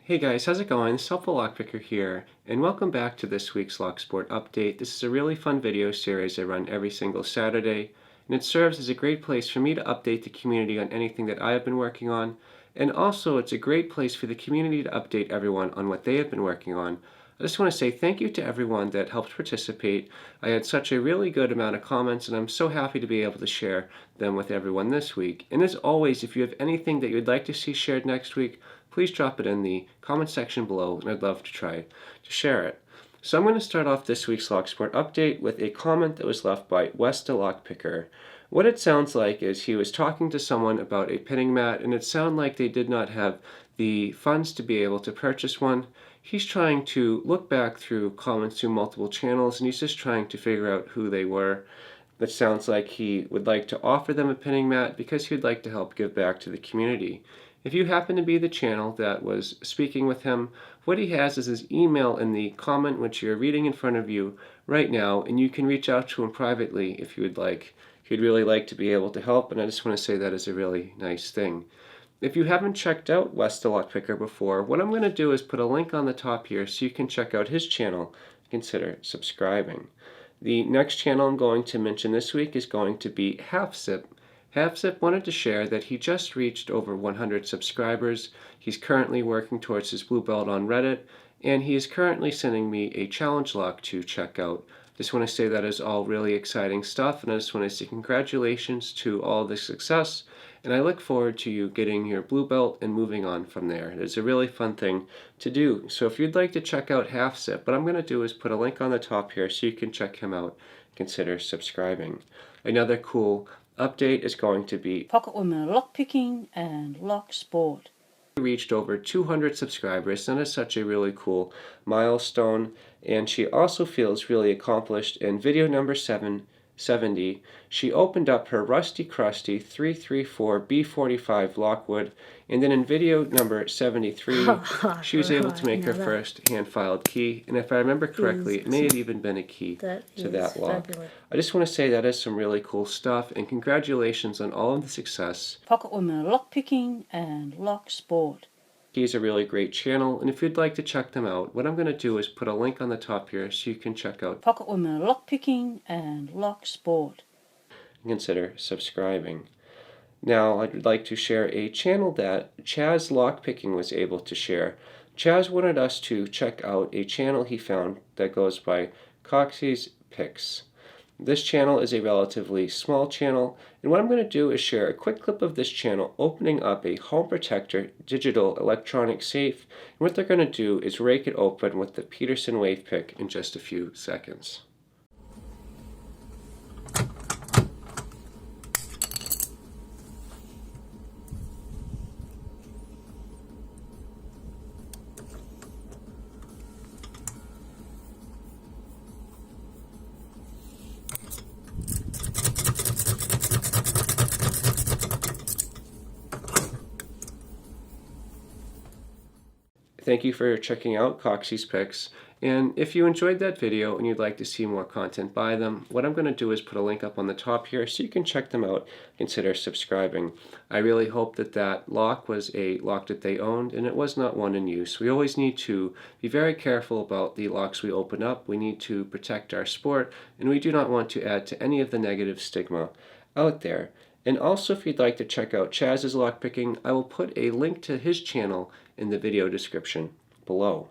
Hey guys, how's it going? Helpful Lockpicker here, and welcome back to this week's Locksport update. This is a really fun video series I run every single Saturday, and it serves as a great place for me to update the community on anything that I have been working on, and also it's a great place for the community to update everyone on what they have been working on. I just want to say thank you to everyone that helped participate. I had such a really good amount of comments, and I'm so happy to be able to share them with everyone this week. And as always, if you have anything that you'd like to see shared next week, please drop it in the comment section below, and I'd love to try to share it. So I'm going to start off this week's Locksport update with a comment that was left by Westa Lockpicker. What it sounds like is he was talking to someone about a pinning mat, and it sounded like they did not have the funds to be able to purchase one. He's trying to look back through comments through multiple channels, and he's just trying to figure out who they were. It sounds like he would like to offer them a pinning mat because he'd like to help give back to the community. If you happen to be the channel that was speaking with him, what he has is his email in the comment which you're reading in front of you right now, and you can reach out to him privately if you would like. He'd really like to be able to help, and I just want to say that is a really nice thing. If you haven't checked out Westa Lockpicker before, what I'm going to do is put a link on the top here so you can check out his channel and consider subscribing. The next channel I'm going to mention this week is going to be HalfZip. HalfZip wanted to share that he just reached over 100 subscribers. He's currently working towards his blue belt on Reddit, and he is currently sending me a challenge lock to check out. Just want to say that is all really exciting stuff, and I just want to say congratulations to all the success, and I look forward to you getting your blue belt and moving on from there. It's a really fun thing to do. So if you'd like to check out HalfZip, what I'm going to do is put a link on the top here so you can check him out. Consider subscribing. Another cool update is going to be Pocket Women Lockpicking and Lock Sport. Reached over 200 subscribers, and is such a really cool milestone, and she also feels really accomplished. In video number 770, she opened up her Rusty Crusty 334 B45 Lockwood, and then in video number 73, she was able to make her first hand-filed key, and if I remember correctly, it may have even been a key to that lock. Fabulous. I just want to say that is some really cool stuff, and congratulations on all of the success. Pocket Women Lockpicking and Lock Sport. He's a really great channel, and if you'd like to check them out, what I'm going to do is put a link on the top here so you can check out Pocket Women Lockpicking and Lock Sport. Consider subscribing. Now I'd like to share a channel that Chaz Lockpicking was able to share. Chaz wanted us to check out a channel he found that goes by Coxie's Picks. This channel is a relatively small channel, and what I'm going to do is share a quick clip of this channel opening up a Home Protector digital electronic safe, and what they're going to do is rake it open with the Peterson Wave Pick in just a few seconds. Thank you for checking out Coxie's Picks, and if you enjoyed that video and you'd like to see more content by them, what I'm going to do is put a link up on the top here so you can check them out. Consider subscribing. I really hope that that lock was a lock that they owned and it was not one in use. We always need to be very careful about the locks we open up. We need to protect our sport, and we do not want to add to any of the negative stigma out there. And also, if you'd like to check out Chaz's Lockpicking, I will put a link to his channel in the video description below.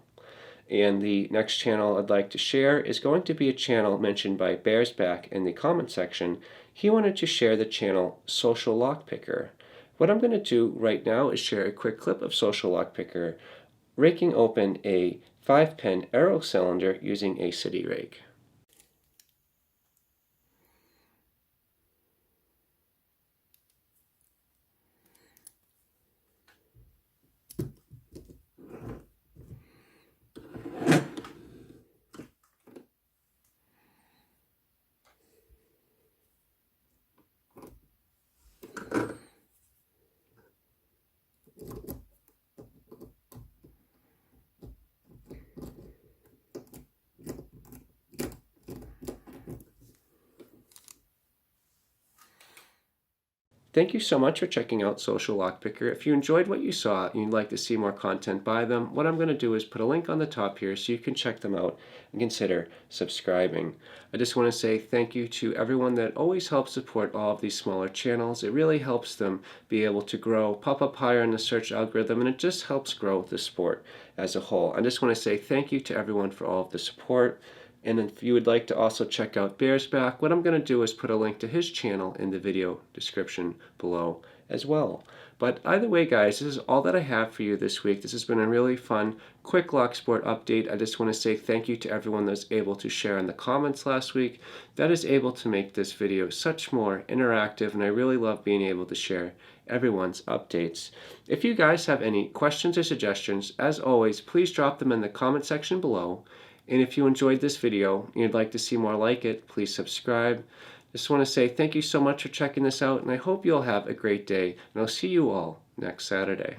And the next channel I'd like to share is going to be a channel mentioned by Bearsback in the comment section. He wanted to share the channel Social Lockpicker. What I'm going to do right now is share a quick clip of Social Lockpicker raking open a 5-pin arrow cylinder using a city rake. Thank you so much for checking out Social Lockpicker. If you enjoyed what you saw and you'd like to see more content by them, what I'm going to do is put a link on the top here so you can check them out and consider subscribing. I just want to say thank you to everyone that always helps support all of these smaller channels. It really helps them be able to grow, pop up higher in the search algorithm, and it just helps grow the sport as a whole. I just want to say thank you to everyone for all of the support. And if you would like to also check out Bears Back, what I'm going to do is put a link to his channel in the video description below as well. But either way, guys, this is all that I have for you this week. This has been a really fun, quick Lock Sport update. I just want to say thank you to everyone that was able to share in the comments last week. That is able to make this video such more interactive, and I really love being able to share everyone's updates. If you guys have any questions or suggestions, as always, please drop them in the comment section below. And if you enjoyed this video and you'd like to see more like it, please subscribe. Just want to say thank you so much for checking this out, and I hope you'll have a great day, and I'll see you all next Saturday.